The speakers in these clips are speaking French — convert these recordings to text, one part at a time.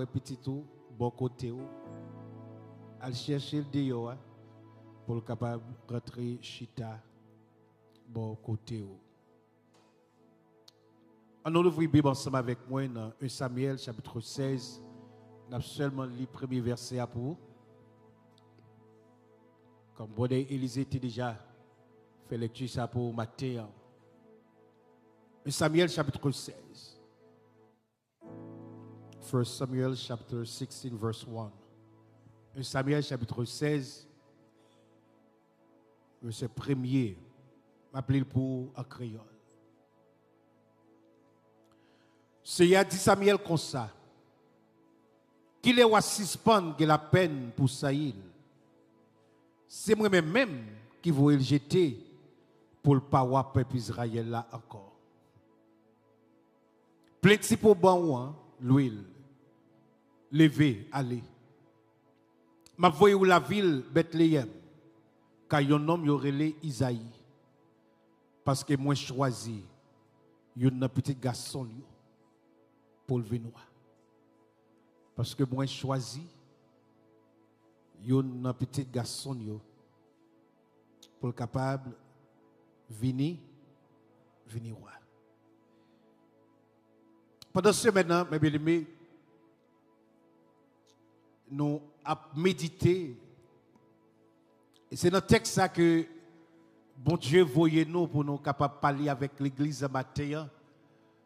petit tout, bon côté, à chercher le dehors pour être capable de rentrer chita, bon côté. On ouvre la Bible ensemble avec moi dans 1 Samuel chapitre 16. On a seulement le premier verset à pour. Comme bon Élisée était déjà fait lecture ça pour matin. 1 Samuel chapitre 16. 1 Samuel chapter 16 verse 1. 1 Samuel chapitre 16 verset 1er. M'appelez pour en créole. C'est a dit Samuel comme ça. Qu'il est ou suspendre la peine pour Saïl. C'est moi-même qui vais le jeter pour le parois peuple Israël là encore. Pléti pour bon l'huile. Levez, allez. M'a voyé la ville Bethléem, car yon homme yorele Isaïe. Parce que moi choisi yon petit garçon pour le venir. Parce que moi choisi yon petit garçon pour le capable venir roi. Pendant ce maintenant, mes bien-aimés, nous avons médité. Et c'est dans le texte ça que bon Dieu voyait nous pour nous capables de parler avec l'église à matin.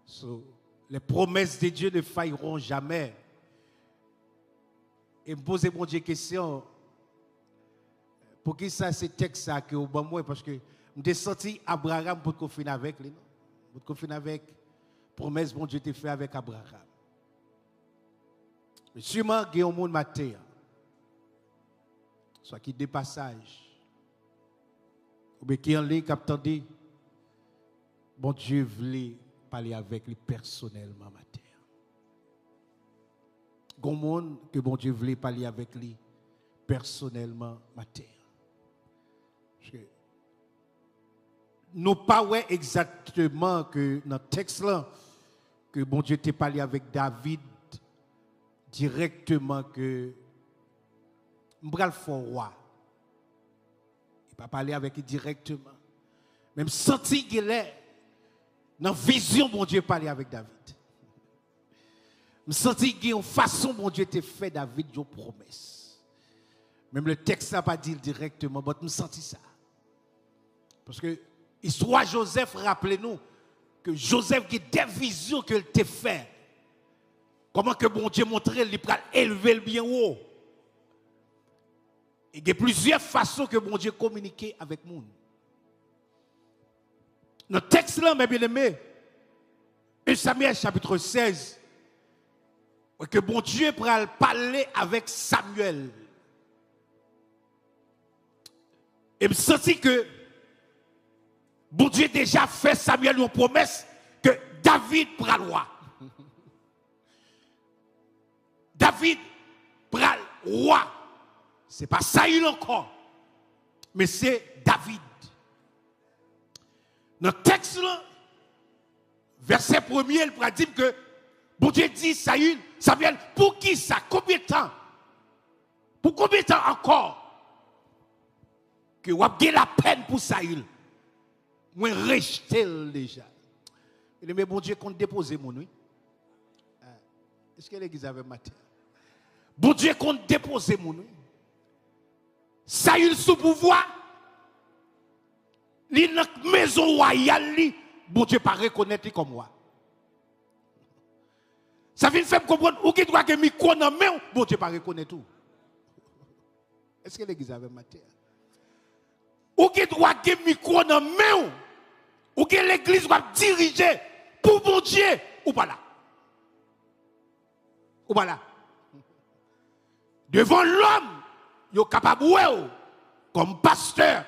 So, les promesses de Dieu ne failleront jamais. Et me poser bon Dieu question. Pour qui ça c'est texte ça que au bon moi parce que me senti Abraham pour qu'on finisse avec lui, pour qu'on finisse avec promesse bon Dieu t'a fait avec Abraham. Mais sûrement il y a un monde matin. Soit qui des passages. Ou bien qui en ligne qui attendait bon Dieu voulait parler avec lui personnellement matin. Gon monde que bon Dieu voulait parler avec lui personnellement matin. Nous pas ouais exactement que dans le texte là que bon Dieu t'a parlé avec David directement que m'bral fort roi. Il pas parler avec lui directement. Même senti qu'il est dans vision bon Dieu parler avec David. Je senti qu'il y a une façon bon Dieu t'a fait David une promesse. Même le texte n'a pas dit directement, mais je senti ça. Parce que l'histoire de Joseph, rappelez-nous que Joseph a des visions qu'il t'a fait. Comment que bon Dieu montrait, il peut élever le bien haut. Il y a plusieurs façons que bon Dieu communique avec nous. Dans le texte là, mes bien-aimés, 1 Samuel chapitre 16, que bon Dieu pourra parler avec Samuel. Et me senti que bon Dieu déjà fait Samuel une promesse que David pourra le roi. David pourra le roi. Ce n'est pas Saül encore, mais c'est David. Dans le texte, là, verset 1er, il pourra dire que bon Dieu dit Samuel, pour qui ça? Combien de temps? Pour combien de temps encore? Que vous avez la peine pour Saül. Moi, rejeté déjà. Mais bon Dieu, compte déposer mon oui. Est-ce que l'église avait matin? Bon Dieu, compte déposer mon oui. Saül sous pouvoir. Li dans maison royale li, bon Dieu pas reconnaître comme moi. Ça vient faire comprendre ou qui doit que micro dans main, bon Dieu pas reconnaître tout. Est-ce que l'église avait matin? Ou qui doit que micro dans main, ou que l'église doit diriger pour bon Dieu ou pas là. Ou pas là. Devant l'homme, il est capable comme pasteur,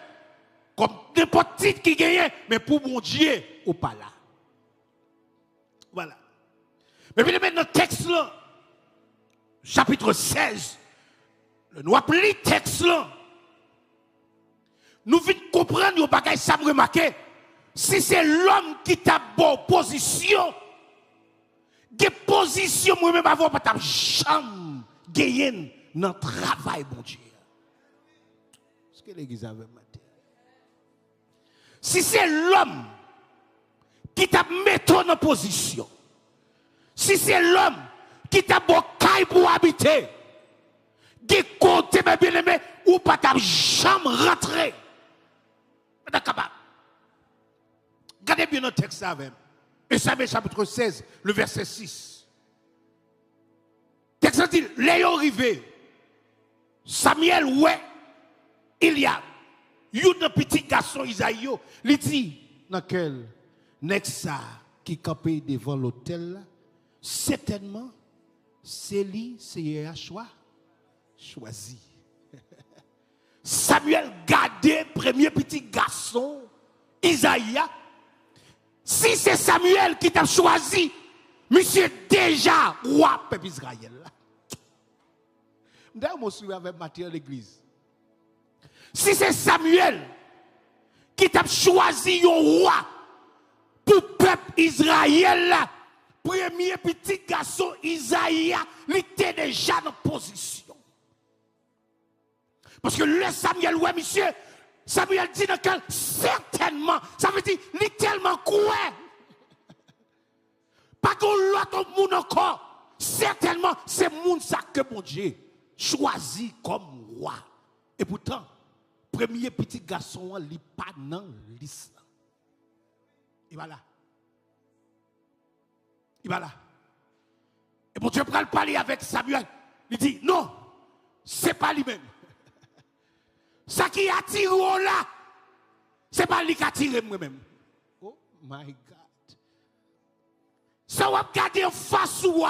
comme n'importe titre qui gagne, mais pour mon Dieu, ou pas là. Voilà. Mais bien maintenant, le texte là, chapitre 16, nous appelons le texte là, nous venons comprendre nos bagages, ça me remarquer, si c'est l'homme qui t'a bonne position, Des positions, moi-même, avant, pas ta chambre, gagner dans le travail, mon Dieu. Ce que l'église avait maté. Si c'est l'homme qui t'a mis en position, si c'est l'homme qui t'a bocaille pour habiter, des côtés, mes bien-aimés, ou pas ta chambre rentrer. Pas capable. Regardez bien notre texte avec. Esaïe chapitre 16, le verset 6. Texte dit, l'ayant arrivé, Samuel, ouais, il y a un petit garçon Isaïe, il dit, dans quel Nexa qui campait devant l'autel, certainement, c'est lui, c'est un choix choisi. Samuel gardait premier petit garçon, Isaïe. Si c'est Samuel qui t'a choisi, monsieur déjà roi peuple Israël. D'ailleurs, je suis avec Matthieu à l'église. Si c'est Samuel qui t'a choisi un roi pour peuple Israël, premier petit garçon Isaïe, il était déjà dans position. Parce que le Samuel, ouais, monsieur, Samuel dit dans quel certainement, ça veut dire, il est tellement quoi. Pas qu'on l'autre monde encore. Certainement, c'est monde ça que mon Dieu choisi comme roi. Et pourtant, premier petit garçon, il n'est pas dans l'islam. Il va là. Il va là. Et mon Dieu prend le parler avec Samuel. Il dit, non, c'est pas lui-même. Ça qui attire là, c'est pas lui qui attire moi-même. Oh my God. Ça va regarder en face ou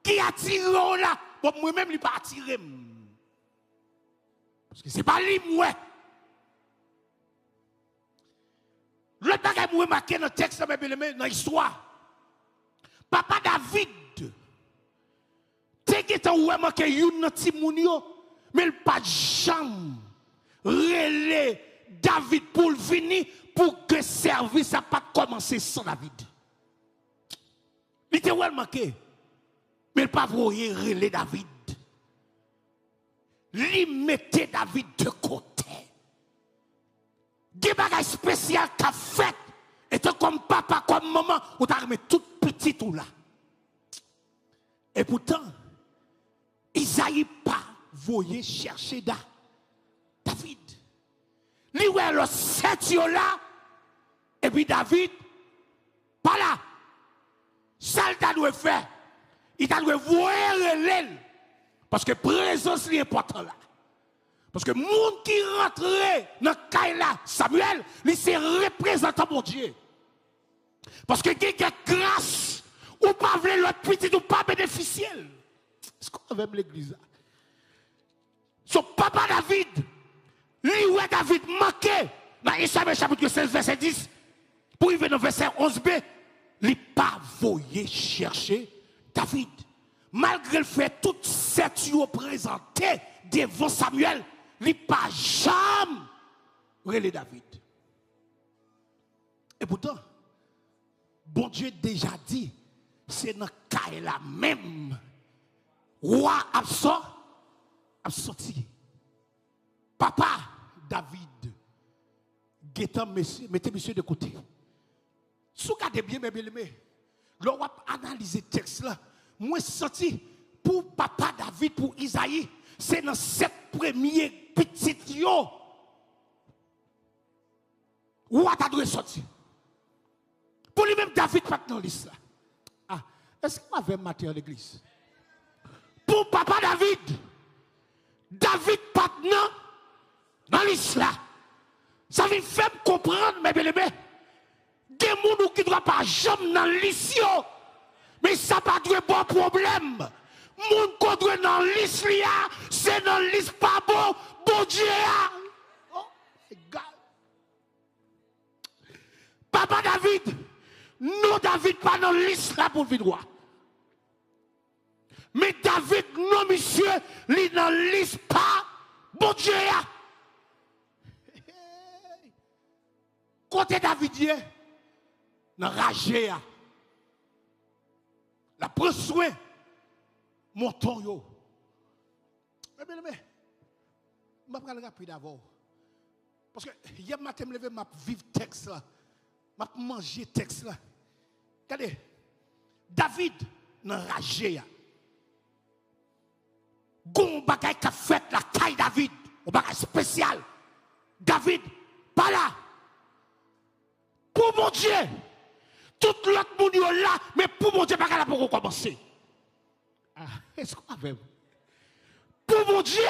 qui attire là, bon moi-même il pas attiré. Parce que c'est pas lui moi. Le bagage moi marqué dans le texte dans l'histoire. Papa David t'es ouais marqué une petit mounio mais il pas jamais relais David pour venir pour que le service n'a pas commencé sans David. Il était well marqué. Mais il pas voulu relais David. Il mettait David de côté. Des bagages spéciaux qu'a fait. Étant comme papa, comme maman, ou t'as remis tout petit tout là. Et pourtant, Isaïe pas voulu chercher David. Lui ouais le septio là et puis David pas là. Ça il t'a dû faire. Il t'a dû voir l'aile parce que présence est important là. Parce que monde qui rentrait dans caille là Samuel, lui c'est représentant mon Dieu. Parce que qui a grâce ou pas veut l'autre petit ou pas bénéficier. Est-ce qu'on avait l'église là? Son papa David, lui ouais David manqué dans Esaïe chapitre 16 verset 10 pour arriver dans verset 11b, il n'a pas voulu chercher David. Malgré le fait tout cette présenté devant Samuel, il n'a pas jamais relé David. Et pourtant, bon Dieu déjà dit, c'est dans le cas là même, roi absorti. Papa David, mettez monsieur de côté. Si vous regardez bien, mes bien-aimés, l'on va analyser le texte là. Moi, senti pour papa David, pour Isaïe, c'est dans cette première petite yo. Où a-t-il dû sortir? Pour lui-même, David pas dans l'islam. Ah, est-ce qu'on avait maté à l'église? Pour papa David pas dans l'islam. Ça veut faire comprendre, mes bien-aimés, des gens qui ne doivent pas jamais dans l'islam. Mais ça pas de bon problème. Moun qui dans l'islam, c'est dans l'islam pas bon, bon Dieu. Oh my God. Papa David, non David pas dans l'islam pour le droit. Mais David, non monsieur, il dans l'islam pas, bon Dieu. Côté David, dans ragé. La prend soin. Mouton yo. Mais bien aimé, je vais prendre rapide d'abord. Parce que hier matin, je me levé, je vivre texte là. Je manger texte là. Regardez, David n'a ragé. Gon bagay qui a fait la taille David, un bagay spécial. David, pas là. Pour mon Dieu, tout l'autre monde est là, mais pour mon Dieu, bagay là pour commencer. Ah, est-ce qu'on a fait? Pour mon Dieu,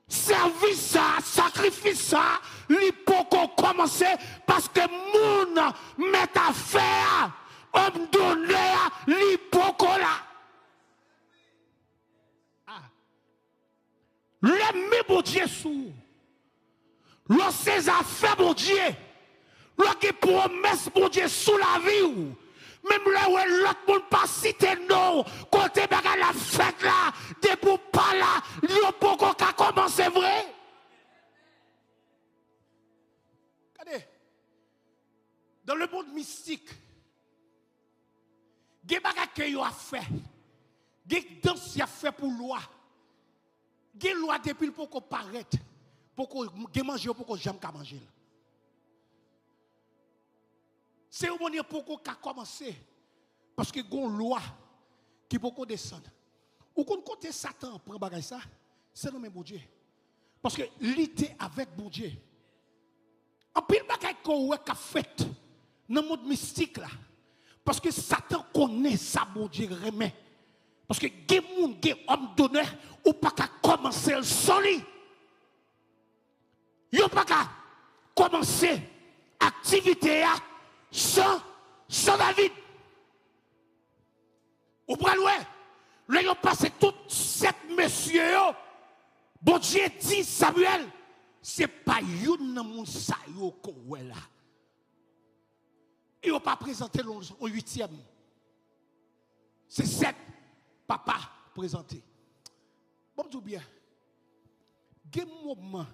service ça, sacrifice ça, il faut qu'on commence parce que moun met à faire, homme donné, il faut qu'on là. L'ennemi, mon Dieu, sous. Lorsque affaires, mon Dieu. Lorsque promesse, mon Dieu, sous la vie. Même là où l'autre monde pas cité non. Côté bagarre la fête là. Des pour pas là. L'on peut qu'on commence, c'est vrai. Regardez. Dans le monde mystique. Des bagarres que vous avez fait. Des danses vous avez fait pour loi. Gen loi depuis pour qu'on paraît, pour qu'on mange, pour qu'on jamais manger. C'est au moment pour qu'on commencer. Parce que gon loi qui pour qu'on descende. Ou qu'on compte Satan prend bagay ça, c'est non mais bon Dieu. Parce que l'ité avec bon Dieu. En pile bagay qu'on ouais qu'a fait dans le monde mystique là. Parce que Satan connaît ça bon Dieu remet. Parce que des gens, des hommes d'honneur, ou pas qu'à commencer sans lui. Ils n'ont pas qu'à commencer l'activité sans David. Ou pas loin. Là, ils ont passé tous sept messieurs. Bon Dieu dit, Samuel, ce n'est pas une moun sa yo qu'on là. Ils n'ont pas présenté au 8e. C'est 7. Papa présenté. Bon, tout bien. Gen moment,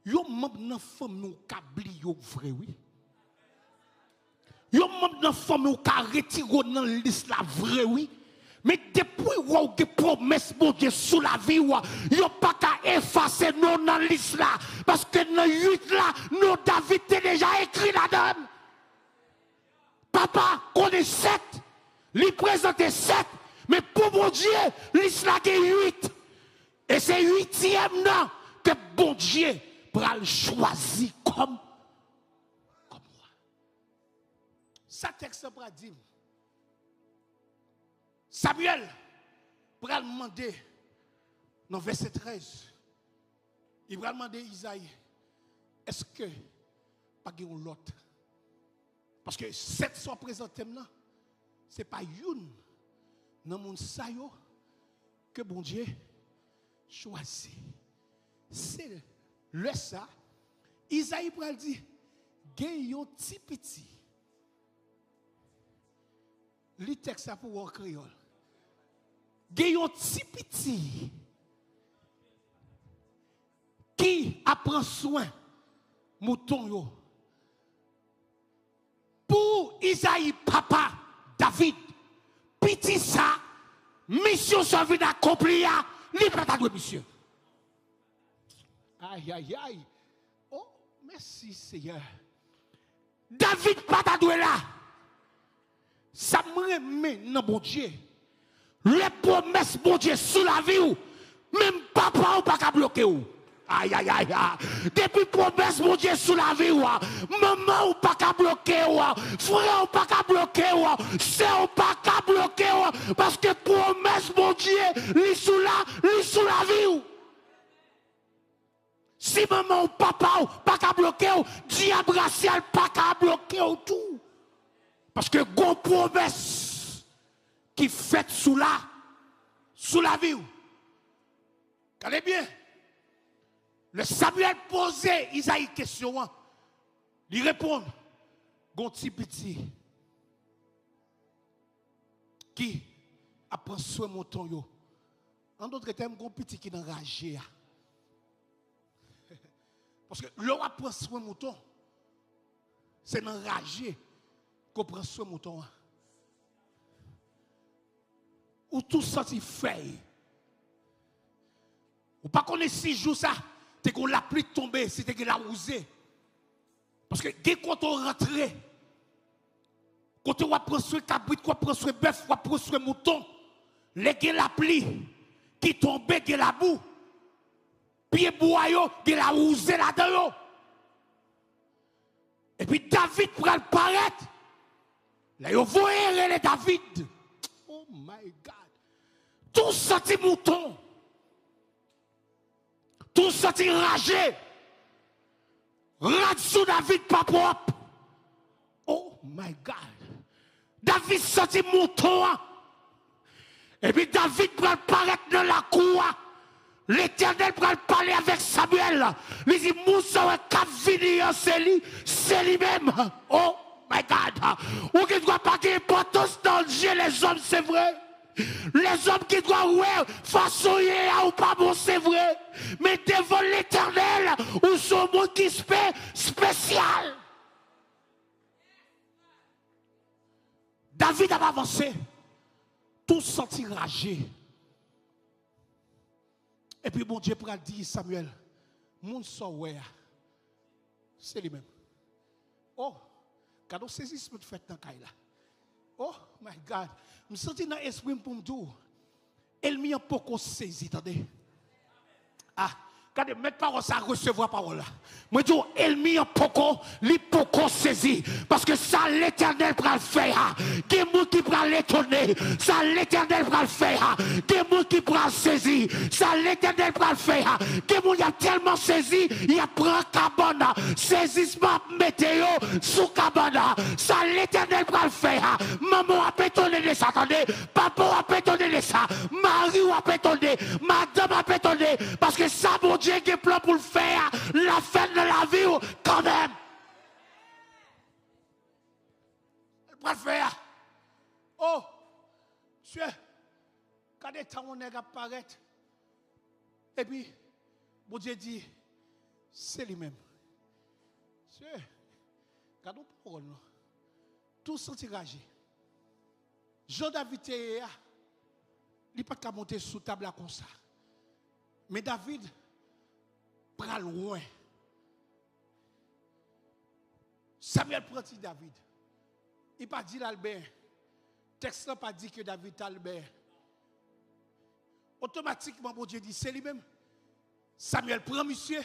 yo membre nan femme nou kabli yo vrai oui. Yo membre nan femme nou ka retiro nan liste la vrai oui. Mais depuis ou ge promesse bon Dieu sous la vie ou yo pas ka effacer non dans liste là parce que dans 8 là nous David est déjà écrit là-dedans. Papa connaît 7, lui présente 7. Mais pour mon Dieu, l'islam est 8. Et c'est 8e nan que bon Dieu pral choisi comme moi. Ça texte pral dit. Samuel pral demander dans verset 13. Il pral demander Isaïe, est-ce que pas gen l'autre? Parce que 7 sont présentés maintenant, c'est pas une dans mon sayo que bon Dieu choisit. C'est le ça. Isaïe pral dit, gen yon ti petit. Le texte pour en créole. Gen yon ti petit qui apprend soin mouton yo. Pour Isaïe papa David petit ça, mission sa vie d'accomplir, li pas ta mission. Aïe, aïe, aïe. Oh, merci Seigneur. David pas ta là. Ça me remet dans bon Dieu. Les promesses bon Dieu sous la vie ou, même papa ou pas qu'à bloquer ou. Aïe, aïe, aïe, aïe. Depuis promesse, mon Dieu, sous la vie, maman ou pas qu'à bloquer, frère ou pas qu'à bloquer, sœur ou pas qu'à bloquer, parce que promesse, mon Dieu, lui sous la vie. Si maman ou papa ou pas qu'à bloquer, diable racial pas qu'à bloquer tout. Parce que gon promesse qui fait sous la vie. Regardez bien. Le Samuel posait Isaïe question. Il répond, gon ti petit qui apprend soin mouton yo. En d'autres termes, gon petit qui enragé. Parce que l'on apprend soin mouton, c'est enragé qu'on prend soin mouton. ou tout senti feuille. Ou pas qu'on est 6 jours ça, c'est qu'on la pluie tombée, c'était que la rousée. Parce que quand on rentre, quand on va prendre ce cabrit, quand on prend ce bœuf, on prend ce mouton, les gars la pluie qui tombe, qui la boue, pied boyau, qui la rousée là-dedans. Et puis David prend le paraître. Là, vous voyez les David. Oh my God. Tout senti mouton. Tout senti ragé. Rage sous David pas propre. Oh my God. David senti mouton. Et puis David prend le paraître dans la cour. L'Éternel prend le parler avec Samuel. Il dit, Moussa, cap vini, c'est lui-même. Oh my God. Ou qui doit pas de importance dans le jeu, les hommes, c'est vrai. Les hommes qui doivent façonner ou pas bon, c'est vrai. Mais devant l'Éternel, ou son monde qui se fait spécial. David a avancé. Tout senti ragé. Et puis bon Dieu pour dire Samuel, mon soeur, c'est lui-même. Oh, quand on saisit ce que tu fais dans la là. Oh my God, je me sens dans l'esprit pour me dire, elle m'a pas saisi, attendez. Ah, quand mettre parole ça recevoir parole là. Moi dis elle m'a pas l'hypoco saisi parce que ça l'Éternel va le faire. Des gens qui va l'étonner, ça l'Éternel va le faire. Des gens qui va saisir, ça l'Éternel va le faire. Des gens qui a tellement saisi, il a pris cabane, saisissement météo sous cabane. Ça l'Éternel va le faire. Maman a pétonné de ça, attendez. Papa a pétonné de ça. Marie a pétonné, madame a pétonné parce que ça mon Dieu qui est plan pour le faire, la fin de la vie quand même. Elle va le faire. Oh, Dieu, quand les temps on apparaît, et puis, mon Dieu dit, c'est lui-même. Dieu, quand on parle, tout senti ragé. Jean-David, il n'est pas qu'à monter sous table comme ça. Mais David, prend loin. Samuel prend David. Il n'a pas dit l'Albert. Le texte n'a pas dit que David est Albert. Automatiquement, mon Dieu dit, c'est lui-même. Samuel prend monsieur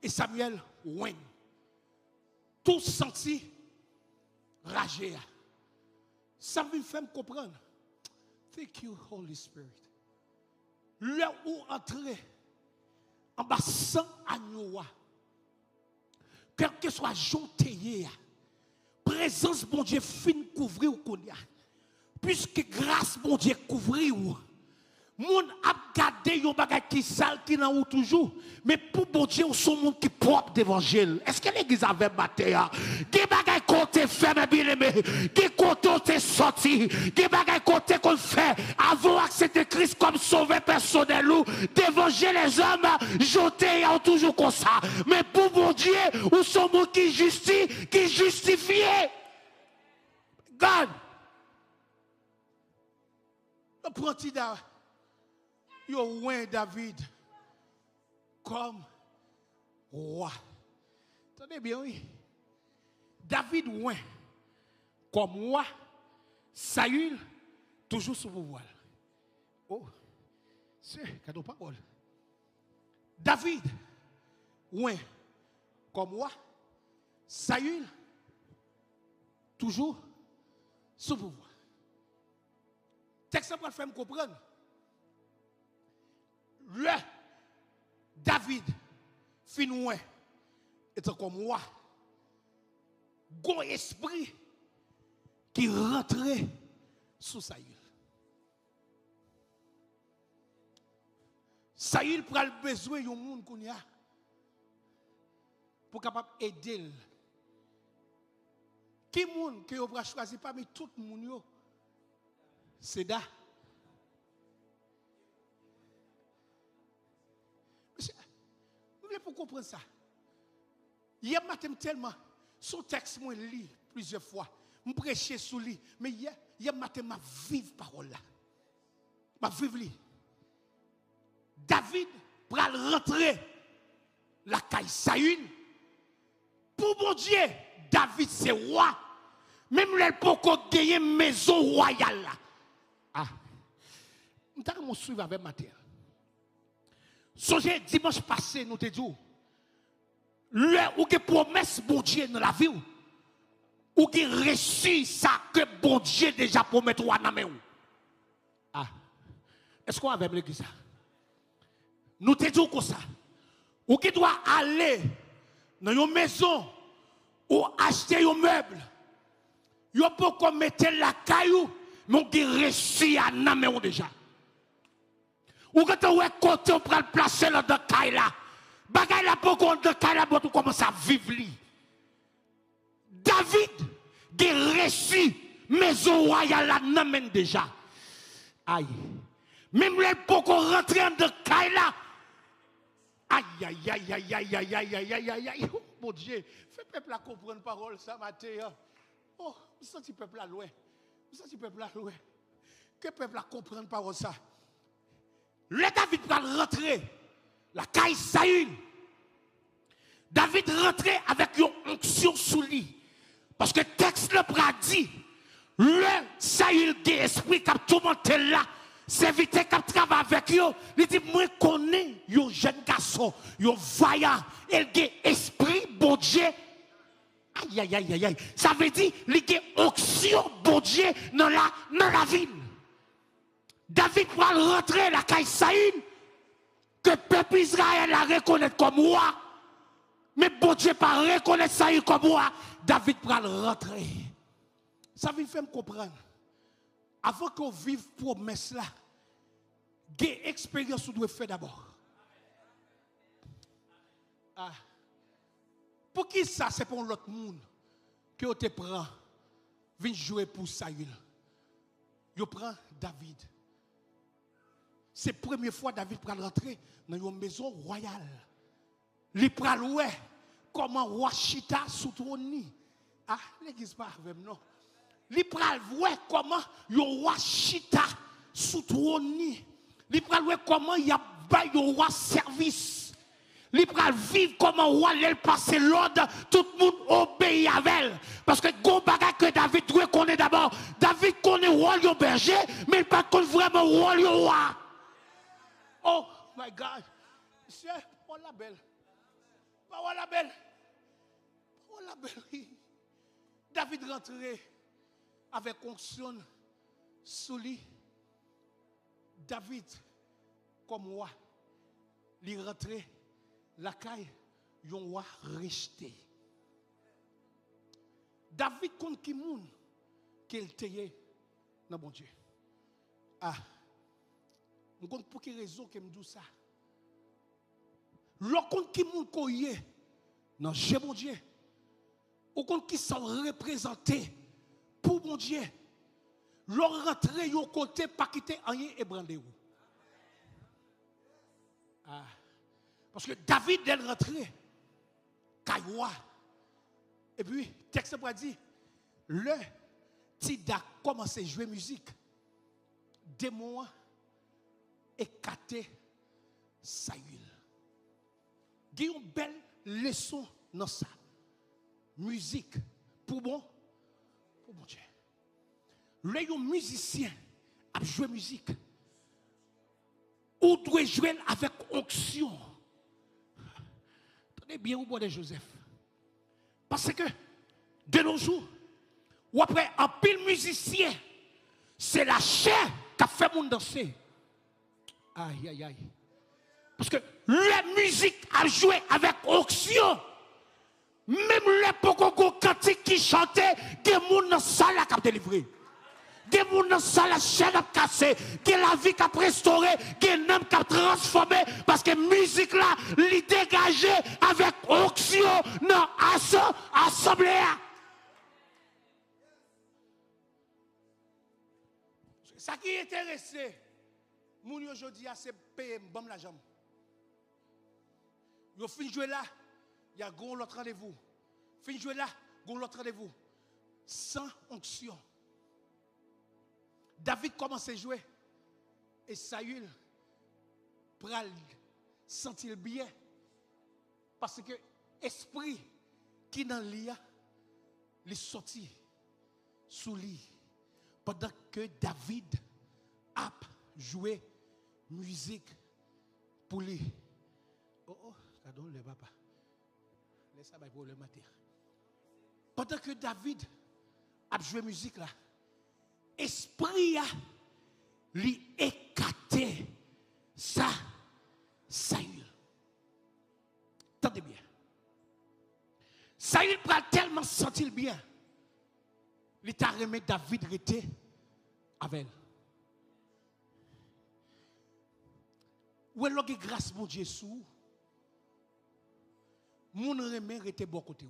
et Samuel ouin. Tout senti ragé. Ça me fait me comprendre. Thank you, Holy Spirit. Là où entrer en bas sans agneau, quel que soit jonté, présence bon Dieu fin couvrir ou qu'on y a. Puisque grâce bon Dieu couvrir ou. Moun a gardé yon bagay qui sale qui nan ou toujours mais pour bon Dieu on son monde qui propre d'évangile. Est-ce que l'église avait battu ya? Qui bagay côté fait mes bien-aimés, qui côté t'es sorti, qui bagay côté qu'on fait avant accepter Christ comme sauveur personnel ou d'évangile les hommes jeté ya toujours comme ça. Mais pour bon Dieu on son monde qui justifie. God. Apprenti da yo ouin David comme roi. Attendez bien, oui. David ouin comme roi, Saül toujours sous pouvoir. Oh, c'est cadeau parole. David ouin comme roi, Saül toujours sous pouvoir. Texte pour le faire me comprendre. Le David finoué est comme moi. Gon esprit qui rentrait sous Saül. Saül prend le besoin de monde qu'on y a pour capable aider. Qui monde que vous choisir parmi tout le monde c'est da. Vous voulez pour comprendre ça? Hier matin tellement, son texte moi lit plusieurs fois, me prêcher sous lui, mais hier matin m'a vive parole là. Ma vivre. David pour rentrer la caille Saül. Pour mon Dieu, David c'est roi. Même les poko gagner maison royale là. Ah. M'ta mon suivre avec matin. Songez dimanche passé nous te dit le ou que promesse bon Dieu dans la vie ou qui reçu ça que bon Dieu déjà promet toi dans main. Ah. Est-ce qu'on avait l'église ça? Nous te disons comme ça. Ou qui doit aller dans une maison ou acheter un meuble. Yo peut mettre la caillou, mais on qui reçu à nan main déjà. Ou quand on est côté on prend placer dans la caille là. Bagay la pour qu'on dans caille là pour commencer à vivre li. David qui reçu maison royale là nan main déjà. Aïe. Même les pour qu'on rentre dans caille là. Aïe, aïe, aïe, aïe, aïe, aïe, aïe, aïe, aïe, aïe, aïe. Oh, mon Dieu, fais peuple à comprendre parole ça matin. Oh, vous sentez peuple à loin. Vous sentez peuple à loin. Que peuple à comprendre parole ça. Le David va rentrer. La caille Saül. David rentrait avec une onction sous lui. Parce que le texte le dit, le Saül qui esprit qui a tourmenté là. Serviteur qui travaille avec eux, il dit, moi je connais un jeune garçon, un vaillant, il a esprit, bon Dieu. Aïe, aïe, aïe, aïe, aïe. Ça veut dire, il a onction, bon Dieu, dans la ville. David va rentrer la caille Saül, que le peuple Israël la reconnaît comme roi. Mais bon Dieu pas reconnaître Saül comme roi. David va rentrer. Ça veut faire me comprendre. Avant qu'on vive promesse là, quelle expérience vous devez faire d'abord. Ah. Pour qui ça, c'est pour l'autre monde que vous te prend, vient jouer pour Saül. Vous prend David. C'est la première fois que David prend rentrer dans une maison royale. Il prend ouais comment roi Chita sous trône. Ah, l'église pas avec non. Li pral voir comment yon roi chita sous trône. Li pral voir comment y a bay yon roi service. Li pral vivre comment roi l'el passe l'ordre, tout le monde obéit avec elle. Parce que gon bagay que David connaît d'abord. David connaît roi yon berger, mais il pas connaît vraiment roi yon roi. Oh my God. Monsieur, oh la belle. Oh la belle. Oh la belle. David rentré avec onction sous lui. David, comme roi, il rentré la caille, yon roi rejeté. David contre qui moun qu'il teye dans bon Dieu. Ah, je compte pour quelle raison que me dit ça. Le compte qui moun koye dans Dieu bon Dieu. Au compte qui sont représentés pour mon Dieu, leur rentrée au côté, pas quitter rien et brander. Ah. Parce que David est rentré, Kaïwa. Et puis, texte va dire, le Tida commence à jouer musique. Démon écarté Saül. Il y a une belle leçon dans ça. Musique pour bon Dieu. Les musiciens a joué musique. Ou doit jouer avec onction. Tenez bien au bois de Joseph. Parce que de nos jours, ou après un pile musicien, c'est la chair qui a fait mon danser. Aïe aïe aïe. Parce que la musique a joué avec onction. Même les pokoko cantiques qui chantaient, des gens dans la salle qui ont délivré. Des gens dans la salle, la chaîne a cassé. Des la vie qui a restauré. Des âmes qui a transformé. Parce que la musique là, elle dégagée avec onction dans l'assemblée. Ce qui est intéressé, mon aujourd'hui, c'est payer la jambe. Vous finissez jouer là. Il y a un autre rendez-vous. Fin jouer là, un autre rendez-vous. Sans onction. David commence à jouer Et Saül pral sentir bien. Parce que l'esprit qui dans l'IA, il est sorti sous lui. Pendant que David a joué musique pour lui. Oh, pardon, le papa. Laisse ça pour le matin. Pendant que David a joué musique là, esprit a lui écarté ça, Saül. Attendez bien. Saül prend tellement sentir bien. Il t'a remis David rester avec elle. Où est-ce que grâce mon Dieu sous? Mon remet rester bon côté.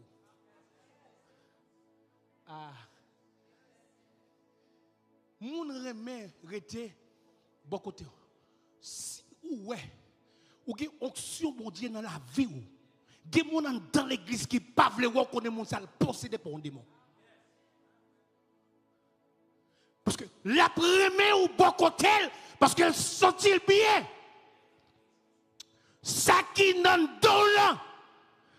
Ah. Mon remet rester bon côté. Si ouais, ou gen onction mon Dieu dans la vie ou. Gen mon dans l'église qui pas veut reconnaître mon sale possédé par un démon. Parce que la première ou bon côté parce qu'elle sentit bien. Ça qui n'en donne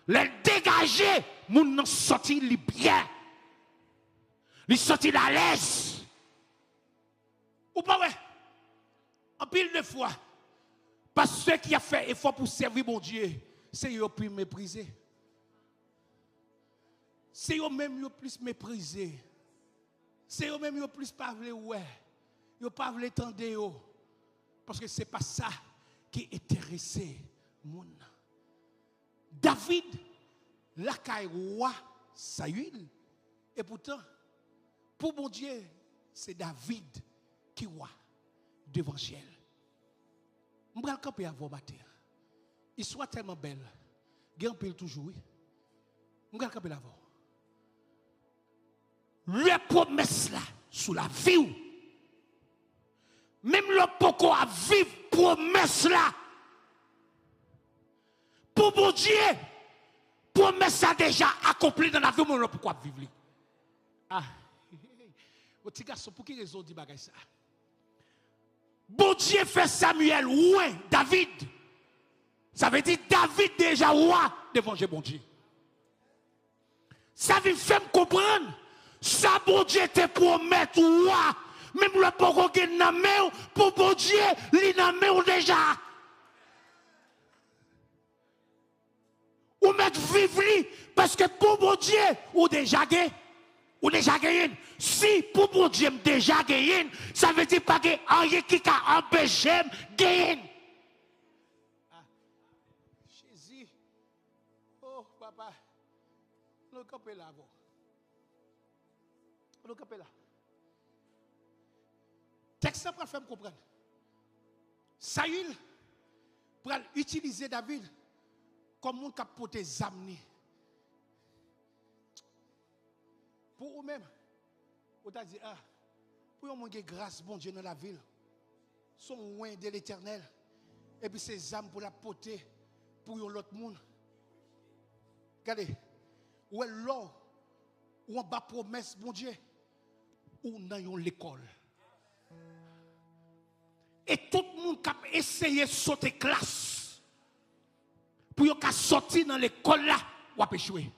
les dégager, moun n'en sorti li bien. Li sorti à l'aise. Ou pas ouais? En pile de fois, parce que ceux qui a fait effort pour servir mon Dieu, c'est eux plus méprisé. C'est eux même plus méprisé. C'est eux même plus pas vle ouais. Yo pas vle tendre yo. Parce que c'est pas ça qui intéressait moun. David la caille roi Saül et pourtant pour mon Dieu c'est David qui roi d'évangile. Je vais camper à vous matin. Il soit tellement belle. Gen pile toujours. Je vais camper avant. Le promesse là sous la vie. Même le poko à vivre promesse là. Pour mon Dieu, promesse a déjà accompli dans la vie, mais pourquoi vivre? Ah, votre petit garçon, pour quelle raison dit bagay ça? Bon Dieu fait Samuel ouin David. Ça veut dire David déjà roi devant bon Dieu. Ça veut faire me comprendre. Ça bon Dieu te promet roi. Même le poko qui n'a pas pour bon Dieu, il n'a pas déjà. Ou mettre vivre parce que pour mon Dieu, ou déjà gagné. Ou déjà gagné. Si pour mon Dieu déjà gagné, ça veut dire pas que rien qui a empêché de gagner. Ah, Jésus. Oh, papa. Nous campons là. Nous campons là. Texte ça pour faire me comprendre. Saül pour utiliser David comme mon cap pour tes amener. Pour vous-même, vous avez dit, ah, pour vous avez grâce, bon Dieu, dans la ville, sont loin de l'éternel. Et puis ces âmes pour la porter pour l'autre monde. Regardez, où est l'or, où on bat promesse, bon Dieu, où dans l'école. Et tout le monde qui a essayé de sauter classe, pour yon sortir dans l'école là, ou a échoué.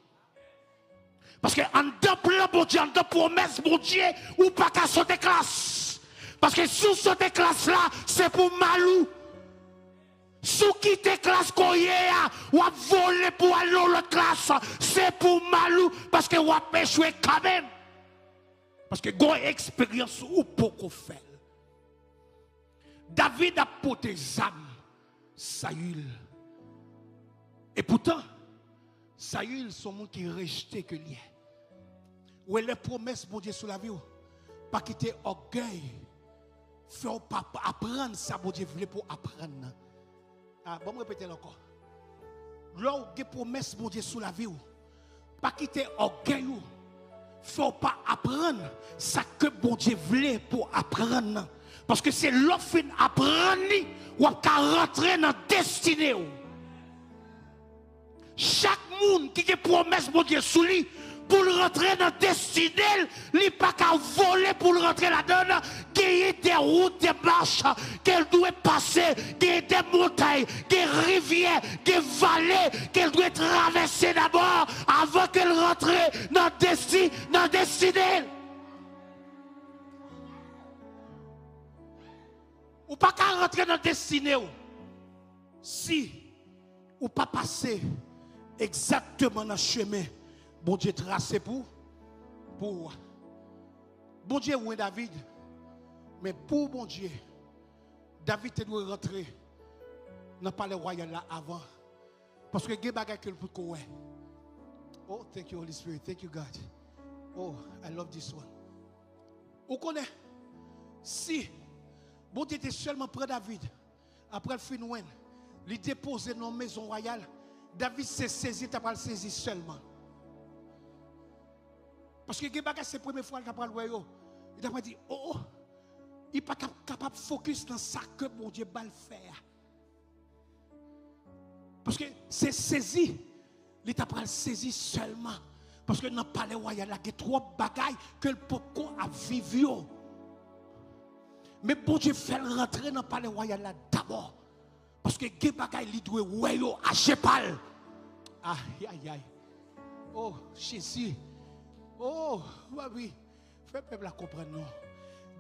Parce que en deux plans, bon Dieu, en deux promesses, bon Dieu, ou pas qu'à sauter classe. Parce que sous sauter classe là, c'est pour malou. Sous quitter classe qu'on y a, ou a volé pour aller dans l'autre classe, c'est pour malou. Parce que ou a échoué quand même. Parce que gon expérience ou beaucoup fait. David a porté âmes, Saül. Et pourtant, Saül, son monde qui rejeté que lui. Où est les promesses, bon Dieu, sur la vie? Pas quitter orgueil. Faire pas apprendre ça, bon Dieu, voulait pour apprendre. Ah, bon, répétez encore. Là où les promesses, bon Dieu, sur la vie, pas quitter orgueil. Faire pas apprendre ça que bon Dieu voulait pour apprendre. Parce que c'est l'offre apprendre ou à rentrer dans la destinée. Chaque monde qui a promesse, bon Dieu, sous lui, pour le rentrer dans destinée, il n'est pas qu'à voler pour le rentrer là-dedans. Il y a des routes, des marches qu'elle doit passer, il y a des montagnes, des rivières, des vallées qu'elle doit traverser d'abord avant qu'elle rentre dans destinée. Ou pas qu'à rentrer dans destinée si ou pas passer exactement dans le chemin bon Dieu tracé pour bon Dieu ou David, mais pour bon Dieu David doit rentrer dans le palais royal là avant parce que il y a des bagages que le peut courir. Oh, thank you Holy Spirit, thank you God. Oh, I love this one. Vous connaissez si bon Dieu était seulement près de David après le finouin il déposé dans la maison royale. David s'est saisi, tu as pas le saisi seulement. Parce que c'est la première fois qu'il a parlé. Il a dit, oh, il n'est pas capable de focus dans ça que mon Dieu va le faire. Parce que c'est saisi, il t'a pas le saisi seulement. Parce que dans le palais royal, il y a trois bagailles que le poko a vivre. Mais bon Dieu fait rentrer dans le palais royal là d'abord. Parce que les bagailles li doit weyo à Chepal. Aïe aïe aïe. Oh Jésus. Oh oui. Fais peuple la comprendre non.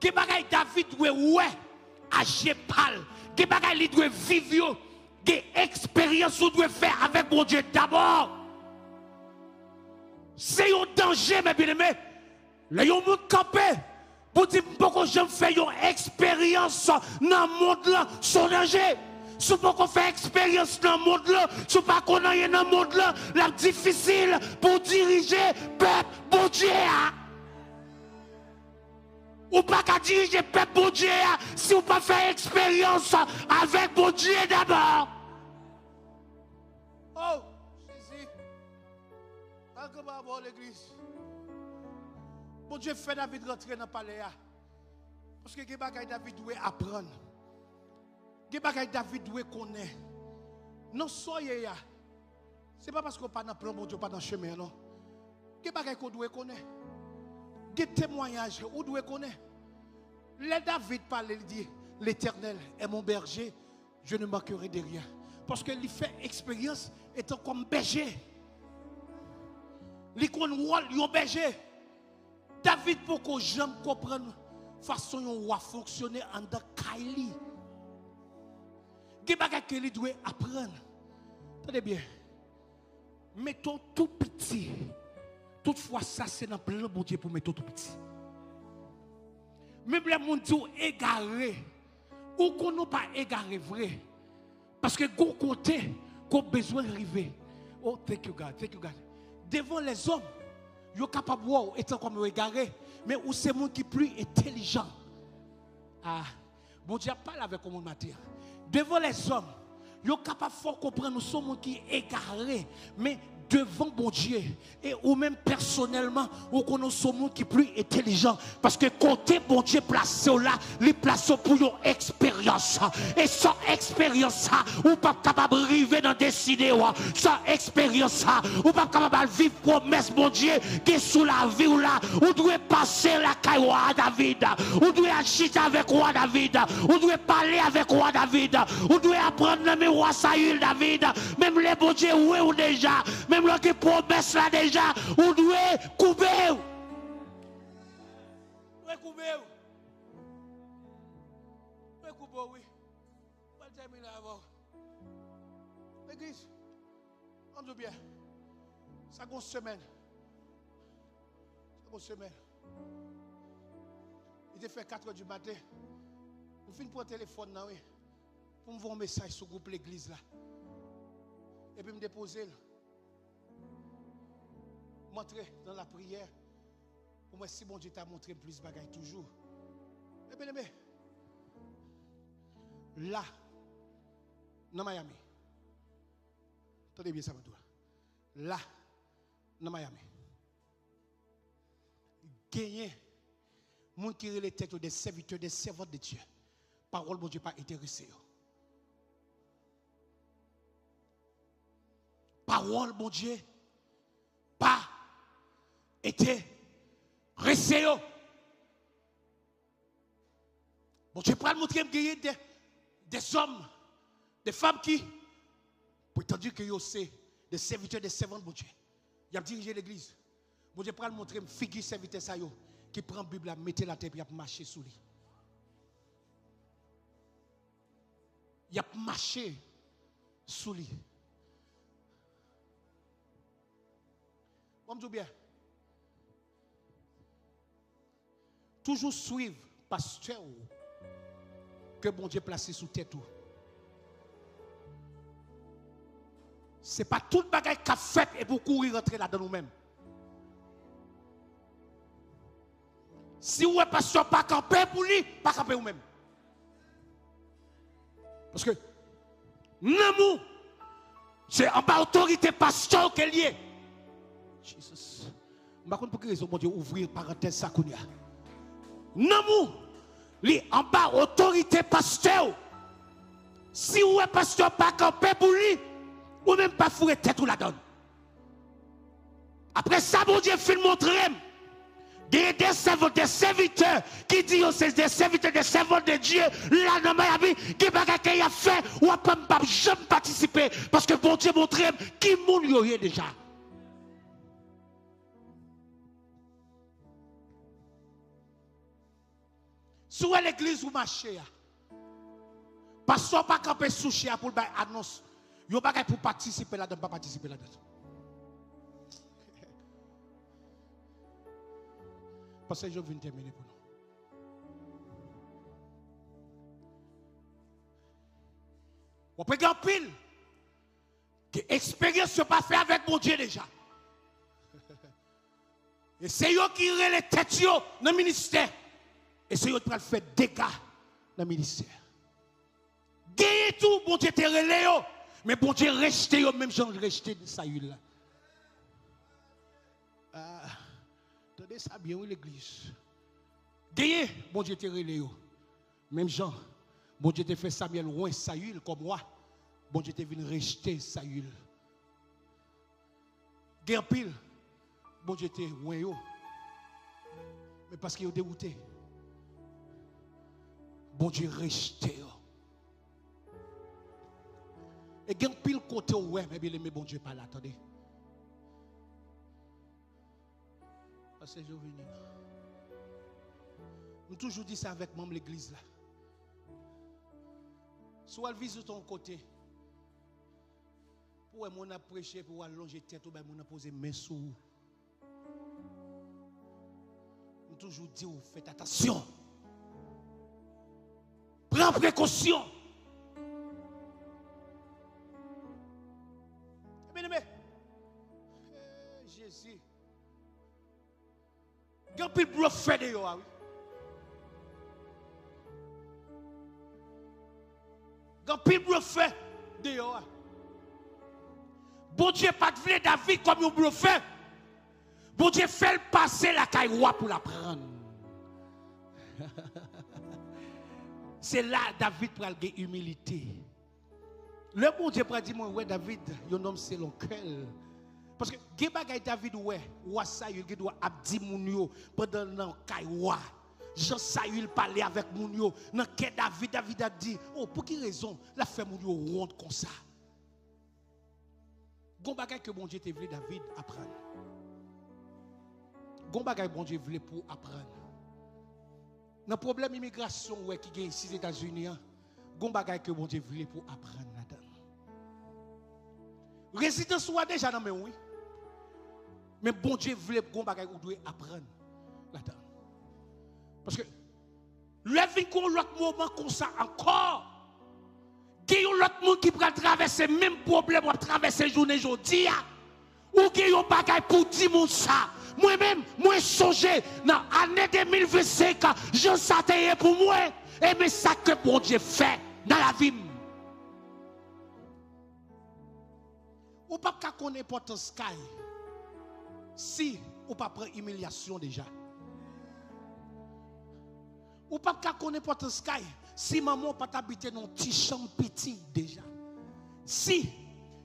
Les bagailles David doit ouais à Chepal. Les bagailles li doit vivre. Des expériences ou doit faire avec mon Dieu d'abord. C'est un danger mes bien-aimés. Là yon monde campé. Pour dire pourquoi j'aime faire une expérience dans le monde là, son danger. Si vous ne fait expérience dans le monde là, si vous ne connaissez pas dans le monde là, c'est difficile pour diriger le peuple, bon Dieu. Ou pas qu'à diriger le peuple, bon Dieu, si vous ne faites pas expérience avec bon Dieu d'abord. Oh, Jésus. Encore l'église. Bon Dieu fait David rentrer dans le palais. Parce que David doit apprendre. David doit connaître. Non, soyez là. Ce n'est pas parce qu'on pas dans le plan, bon Dieu, pas dans le chemin, non. Des bagages qu'on doit connaître. Des témoignages qu'on doit connaître. Les David parle, il dit, l'Éternel est mon berger, je ne manquerai de rien. Parce qu'il fait expérience étant comme berger. Il connaît un berger. David, pour que j'aime comprendre la façon dont on fonctionner en tant qu'Aili. Des bagages que doit apprendre. Attendez bien. Mettons tout petit. Toutefois, ça c'est dans plein bon Dieu pour mettre tout petit. Même les gens disent égaré. Ou qu'on n'a pas égaré vrai. Parce que go côté qu'on besoin d'arriver. Oh, thank you God, thank you God. Devant les hommes, ils sont capables de voir étant comme égaré. Mais où c'est monde qui est plus intelligent. Ah, bon Dieu parle avec comment matin. Devant les hommes, ils sont capables de comprendre nous sommes qui est égaré. Mais devant bon Dieu, et ou même personnellement, ou qu'on sommes qui est plus intelligent. Parce que côté bon Dieu placé là, les placé pour une expérience. Et sans expérience, ou pas capable de arriver dans des idées. Sans expérience, ou pas capable de vivre promesse bon Dieu qui est sous la vie ou là, ou doit passer la caille à David, ou doit agir avec roi David, ou doit parler avec roi David, ou doit apprendre le roi Saül David, même les bon Dieu ou déjà, même là qui promesse là déjà, ou doit couper. Oui, couper. Oui, couper, oui. On va terminer avant. L'église, on dit bien. Ça fait une semaine. Ça fait une semaine. Il était fait 4 h du matin. Je finis pour le téléphone là, oui. Pour me voir un message sur le groupe l'église là. Et puis me déposer. Montrer dans la prière. Pour moi, si bon Dieu t'a montré plus de bagailles toujours. Eh bien, aimé. Là, dans Miami. Attendez bien ça, maintenant. Là, dans Miami. Gagner. Moun qui les têtes des serviteurs, des servantes de Dieu. Parole, bon Dieu, pas intéressé. Parole, bon Dieu, pas était resté. Bon, je vais montrer des hommes, des femmes qui prétendent que c'est des serviteurs, des servantes, bon Dieu. Ils ont dirigé l'église. Bon, je vais montrer une figure serviteur ça qui prend la Bible, mettre la tête et marcher sous lui. Il a marché sous lui. Bon, je dis bien. Toujours suivre pasteur que bon Dieu placé sous tête. Ce n'est pas tout le bagage qu'a fait et pour courir rentrer là dans nous-mêmes. Si vous êtes pasteur pas camper pour lui, pas camper vous-même. Parce que l'amour, c'est en bas autorité pasteur qu'elle y est. Jesus. Je ne sais pas pour quelle raison, mon Dieu, ouvrir parenthèse ça qu'on y a. L'amour, en bas autorité pasteur. Si vous êtes pasteur pas camper pour lui, ou même pas fourrer tête ou la donne. Après ça, mon Dieu, fait montrer. Il y a des serviteurs qui disent que c'est des serviteurs, des servants de Dieu. Là, dans ma vie, qui a fait, ou pas jamais participer. Parce que bon Dieu montre qui moun déjà. Sur l'église ou marché, pasteur pas camper sous chia pour le annonce. Yo pas pour participer là-dedans, pas participer là-dedans. Parce que je viens terminer pour nous. On peut gagner pile. Que l'expérience ne pas fait avec mon Dieu déjà. Et c'est eux qui ont les têtes dans le ministère. Et c'est eux qui ont fait des dégâts dans le ministère. Gagnez tout, bon Dieu te relève. Mais bon Dieu restez yo, même gens resté de Saül là. Attendez ça bien oui l'église. Gagnez, bon Dieu te relève. Même gens, bon Dieu te fait Samuel loin Saül comme moi. Bon Dieu te venu rester Saül. Gagnez pile, bon Dieu te loin yo. Mais parce qu'il est dérouté. Bon Dieu restez yo. Et il y a pile côté ouais, mais bien bon Dieu pas là, attendez. Parce que je viens. Je toujours dit ça avec même l'église là. Soit elle visite ton côté. Pour mon a prêché, pour allonger tête, ou bien mon a posé main sous. Je toujours dit, faites attention. Prends précaution. Jésus. Quand il peut faire de yo, oui. Quand il peut faire de yo. Bon Dieu pas de vle David comme il peut faire. Bon Dieu fait passer la caille roi pour la prendre. C'est là David pour avoir humilité. Le bon Dieu pour dire moi ouais David, un homme c'est l'oncle. Parce que David ouais, roi Saül qui doit abdi moun yo pendant nan kay roi. Jean Saül parlait avec moun yo, nan ke David a dit, oh pour quelle raison la fait moun yo ronde comme ça. Gon bagay que bon Dieu te voulait David apprendre. Gon bagay bon Dieu voulait pour apprendre. Dans problème immigration ouais qui gagne ici aux États-Unis, gon bagay que bon Dieu voulait pour apprendre là-dedans. Résidence soit déjà dans mes oui. Mais bon Dieu voulait qu'on bagaille ou doit apprendre là-dedans. Parce que le vin qu'on l'autre moment comme ça encore. Il y a l'autre monde qui peut traverser le même problème pour traverser la journée aujourd'hui. Ou qui y a bagaille pour dire mon ça. Moi-même, moi songé dans l'année 2025, je s'attendais pour moi. Et mais ça que bon Dieu fait dans la vie. Ou pas qu'on importance sky si ou pas prendre humiliation déjà. Ou pas qu'on importance sky si maman pas t'habiter dans petit champ petit déjà. Si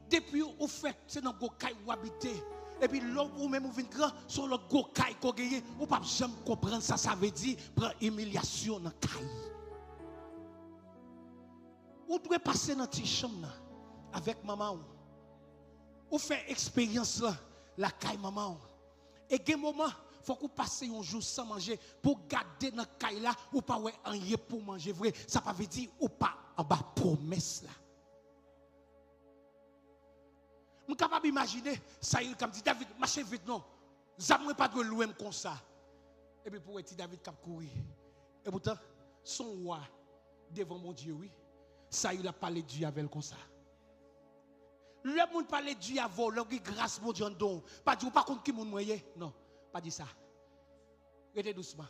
depuis ou fait c'est dans go kay ou habiter Et puis l'autre ou même ou vient grand sur l'autre go caille ko gagné ou pas jamais comprendre ça veut dire prend humiliation dans caille. Ou doit passer dans petite chambre avec maman ou faire expérience là la caille maman. Et quel moment faut qu'on passe un jour sans manger pour garder dans caille là ou pas ouais rien pour manger vrai ça pas veut dire ou pas en bas promesse là. Je suis capable d'imaginer, ça y est, comme dit David, marchez vite, non. J'aimerais pas de louer comme ça. Et puis pour être David qui a couru. Et pourtant, son roi, devant mon Dieu, oui, ça y est, il a parlé de Dieu avec elle comme ça. Le monde parle de Dieu avant, le grâce, mon Dieu, en don. Pas dire, pas contre qui mon moyen. Non, pas dire ça. Restez doucement.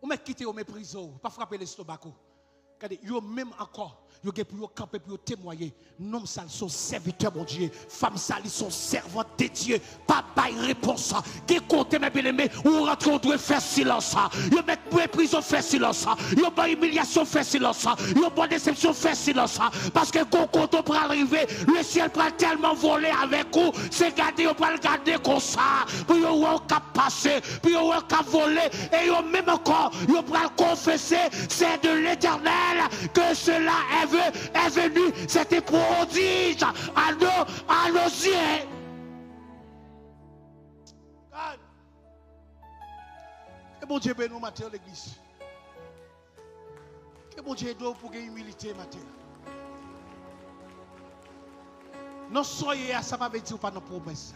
On m'a quitté, on m'a prison, pas frapper l'estomac. Regardez, yo même encore, yo pour yo camper pour témoigner. Non, ça sont serviteurs mon Dieu. Femmes ça ils sont servantes de Dieu. Pas bail réponse. Qui compte mes bien-aimés, ou rentre on doit faire silence. Yo mettre prison faire silence. Yo pas humiliation faire silence. Yo pas déception faire silence. Parce que quand on peut arriver, le ciel prend tellement voler avec vous, c'est garder on pas le garder comme ça. Pour yo voir cap passer, pour yo voir cap voler et yo même encore, yo pas confesser, c'est de l'Éternel que cela est venu, c'était prodige à nos yeux. Que bon Dieu bénisse nous matin l'église. Que bon Dieu aide pour gagner humilité matin. Non soyez à ça va dire pas nos promesses.